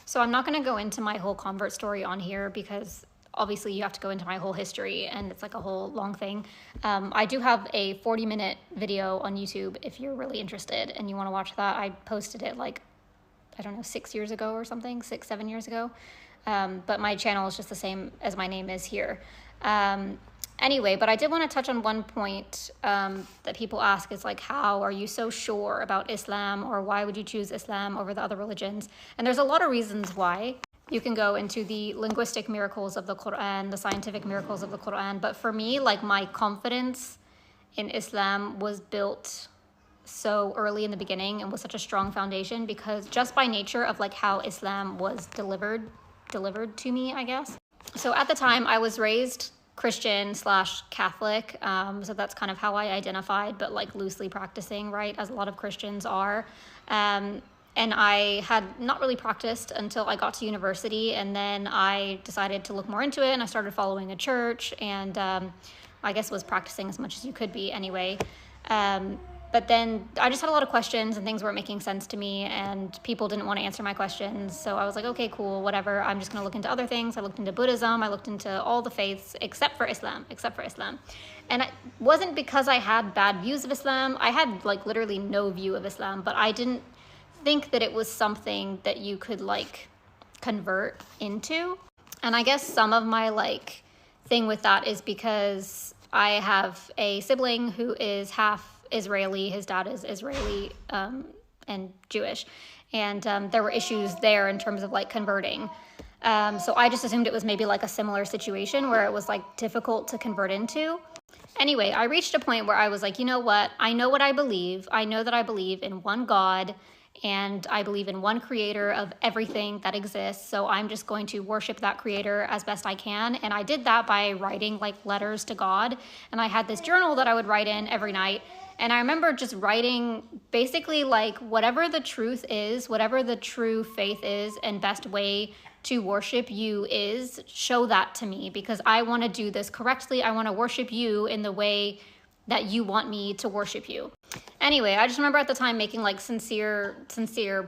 So I'm not going to go into my whole convert story on here because obviously you have to go into my whole history and it's like a whole long thing. I do have a 40-minute video on YouTube if you're really interested and you want to watch that. I posted it like, I don't know, 6 years ago or something, 7 years ago. But my channel is just the same as my name is here. Anyway, but I did want to touch on one point that people ask is like, how are you so sure about Islam, or why would you choose Islam over the other religions? And there's a lot of reasons why. You can go into the linguistic miracles of the Quran, the scientific miracles of the Quran. But for me, like, my confidence in Islam was built so early in the beginning and was such a strong foundation because just by nature of like how Islam was delivered to me, I guess. So at the time I was raised Christian/Catholic, so that's kind of how I identified, but like loosely practicing, right, as a lot of Christians are. And I had not really practiced until I got to university, and then I decided to look more into it, and I started following a church, and I guess was practicing as much as you could be anyway. But then I just had a lot of questions and things weren't making sense to me and people didn't want to answer my questions. So I was like, okay, cool, whatever. I'm just going to look into other things. I looked into Buddhism. I looked into all the faiths except for Islam. And it wasn't because I had bad views of Islam. I had like literally no view of Islam, but I didn't think that it was something that you could like convert into. And I guess some of my like thing with that is because I have a sibling who is half Israeli. His dad is Israeli and Jewish. And there were issues there in terms of like converting. So I just assumed it was maybe like a similar situation where it was like difficult to convert into. Anyway, I reached a point where I was like, you know what? I know what I believe. I know that I believe in one God and I believe in one creator of everything that exists. So I'm just going to worship that creator as best I can. And I did that by writing like letters to God. And I had this journal that I would write in every night. And I remember just writing basically like whatever the truth is, whatever the true faith is and best way to worship you is, show that to me because I want to do this correctly. I want to worship you in the way that you want me to worship you. Anyway, I just remember at the time making like sincere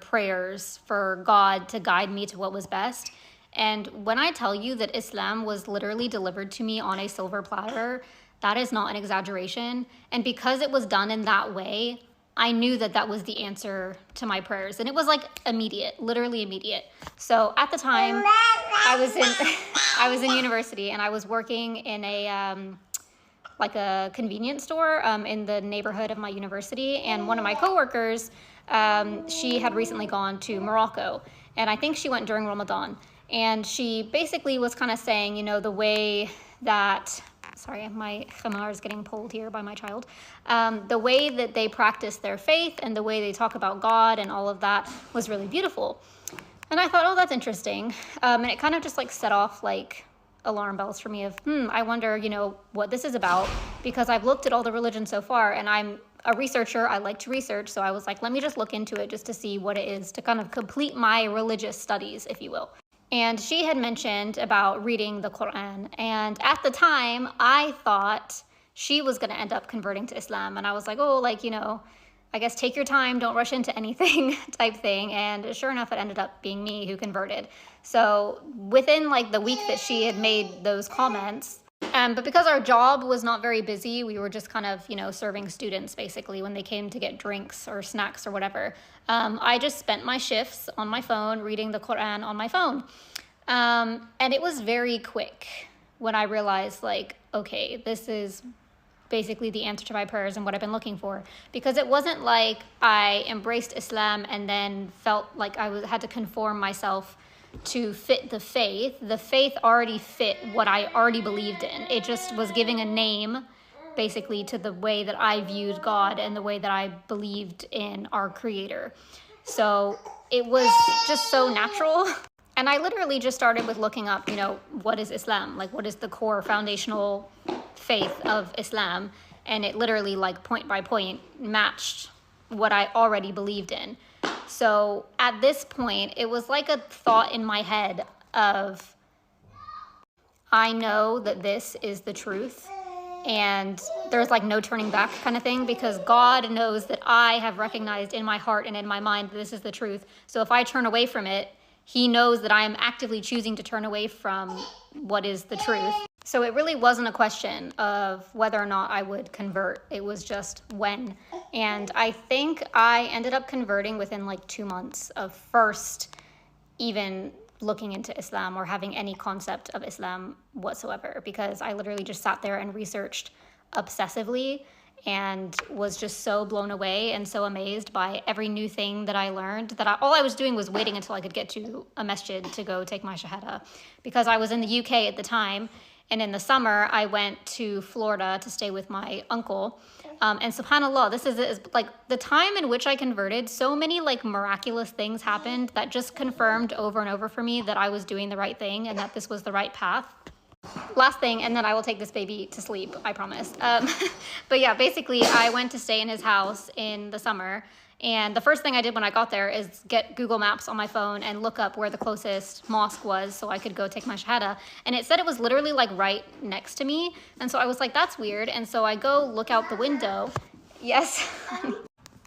prayers for God to guide me to what was best. And when I tell you that Islam was literally delivered to me on a silver platter, that is not an exaggeration. And because it was done in that way, I knew that that was the answer to my prayers. And it was like immediate, literally immediate. So at the time I was in university and I was working in a like a convenience store in the neighborhood of my university. And one of my coworkers, she had recently gone to Morocco. And I think she went during Ramadan. And she basically was kind of saying, you know, the way that, sorry, my khamar is getting pulled here by my child. The way that they practice their faith and the way they talk about God and all of that was really beautiful. And I thought, oh, that's interesting. And it kind of just like set off like alarm bells for me of, I wonder, you know, what this is about, because I've looked at all the religions so far and I'm a researcher. I like to research. So I was like, let me just look into it just to see what it is, to kind of complete my religious studies, if you will. And she had mentioned about reading the Quran. And at the time, I thought she was going to end up converting to Islam. And I was like, oh, like, you know, I guess take your time, don't rush into anything type thing. And sure enough, it ended up being me who converted. So within like the week that she had made those comments, but because our job was not very busy, we were just kind of, you know, serving students basically when they came to get drinks or snacks or whatever. I just spent my shifts on my phone, reading the Quran on my phone. And it was very quick when I realized like, okay, this is basically the answer to my prayers and what I've been looking for. Because it wasn't like I embraced Islam and then felt like I had to conform myself to fit the faith. The faith already fit what I already believed in. It just was giving a name basically to the way that I viewed God and the way that I believed in our creator. So it was just so natural. And I literally just started with looking up, you know, what is Islam? Like, what is the core foundational faith of Islam? And it literally, like, point by point matched what I already believed in. So at this point, it was like a thought in my head of, I know that this is the truth and there's like no turning back kind of thing, because God knows that I have recognized in my heart and in my mind that this is the truth. So if I turn away from it, he knows that I am actively choosing to turn away from what is the truth. So it really wasn't a question of whether or not I would convert. It was just when. And I think I ended up converting within like 2 months of first even looking into Islam or having any concept of Islam whatsoever, because I literally just sat there and researched obsessively and was just so blown away and so amazed by every new thing that I learned that all I was doing was waiting until I could get to a masjid to go take my shahada, because I was in the UK at the time. And in the summer, I went to Florida to stay with my uncle. And subhanAllah, this is like the time in which I converted. So many like miraculous things happened that just confirmed over and over for me that I was doing the right thing and that this was the right path. Last thing, and then I will take this baby to sleep, I promise. But yeah, basically I went to stay in his house in the summer. And the first thing I did when I got there is get Google Maps on my phone and look up where the closest mosque was so I could go take my shahada. And it said it was literally like right next to me. And so I was like, that's weird. And so I go look out the window. Yes.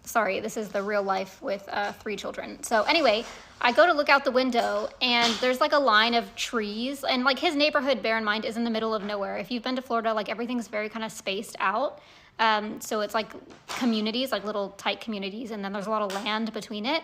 Sorry, this is the real life with 3 children. So anyway, I go to look out the window and there's like a line of trees, and like his neighborhood, bear in mind, is in the middle of nowhere. If you've been to Florida, like everything's very kind of spaced out. So it's like communities, like little tight communities, and then there's a lot of land between it.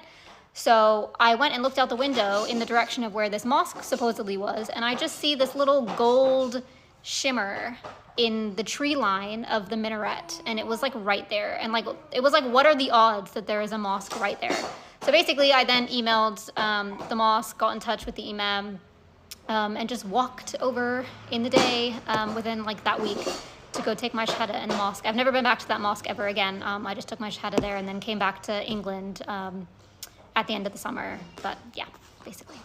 So I went and looked out the window in the direction of where this mosque supposedly was, and I just see this little gold shimmer in the tree line of the minaret, and it was like right there. And like it was like, what are the odds that there is a mosque right there? So basically I then emailed the mosque, got in touch with the imam, and just walked over in the day within like that week to go take my shahada in the mosque. I've never been back to that mosque ever again. I just took my shahada there and then came back to England at the end of the summer. But yeah, basically.